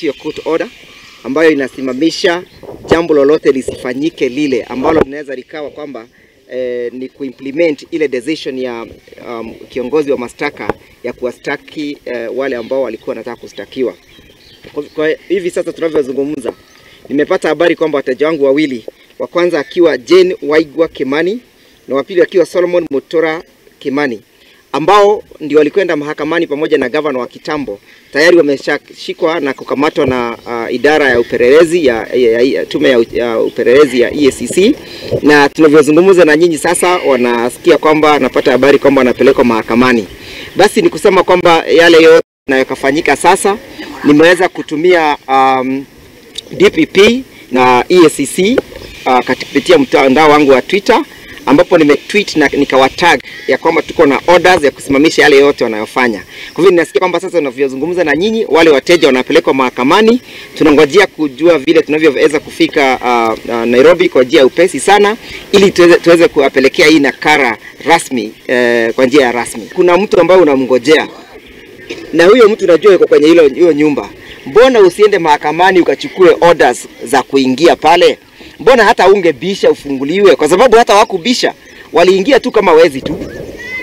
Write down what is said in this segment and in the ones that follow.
hiyo court order ambayo inasimamisha jambo lolote lisifanyike lile ambalo linaweza likawa kwamba ni kuimplement ile decision ya kiongozi wa mashtaka ya kuwastaki wale ambao walikuwa wanataka kustakiwa. Kwa hivi sasa tunavyozungumza, nimepata habari kwamba wateja wangu wawili, wa kwanza akiwa Jane Waigwa Kimani na wa pili akiwa Solomon Mutora Kimani, ambao ndio walikwenda mahakamani pamoja na governor wa kitambo, tayari wameshashikwa na kukamatwa na idara ya upelelezi ya tume ya upelelezi ya EACC, na tunavyozungumza na nyinyi sasa wanasikia kwamba napata habari kwamba wanapelekwa mahakamani. Basi ni kusema kwamba yale yote yanayofanyika sasa, nimeweza kutumia DPP na EACC kupitia mtandao wangu wa Twitter, ambapo nimetweet na nikawatag ya kwamba tuko na orders ya kusimamisha yale yote wanayofanya. Kwa hivyo ninasikia kwamba sasa tunavyozungumza na nyinyi, wale wateja wanapelekwa mahakamani. Tunangojea kujua vile tunavyoweza kufika Nairobi kwa njia ya upesi sana, ili tuweze kuwapelekea hii nakala rasmi kwa njia ya rasmi. Kuna mtu ambaye unamngojea, na huyo mtu unajua yuko kwenye hiyo nyumba. Mbona usiende mahakamani ukachukue orders za kuingia pale? Mbona hata ungebisha ufunguliwe? Kwa sababu hata wakubisha, waliingia tu kama wezi tu.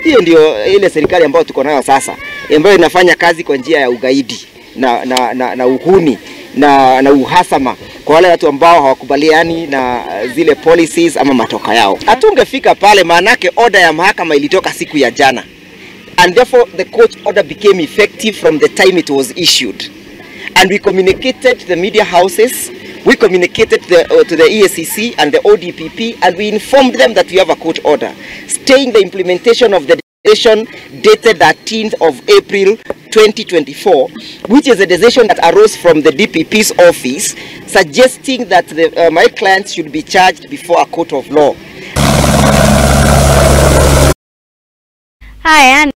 Hiyo ndio ile serikali ambayo tuko nayo sasa, ambayo inafanya kazi kwa njia ya ugaidi na uhuni na uhasama kwa wale watu ambao hawakubaliani na zile policies ama matoka yao. Hatungefika pale, maanake order ya mahakama ilitoka siku ya jana, and therefore the court order became effective from the time it was issued. And we communicated to the media houses, we communicated to the EACC and the ODPP, and we informed them that we have a court order staying the implementation of the decision dated 13th of April 2024, which is a decision that arose from the DPP's office suggesting that my clients should be charged before a court of law. Hi,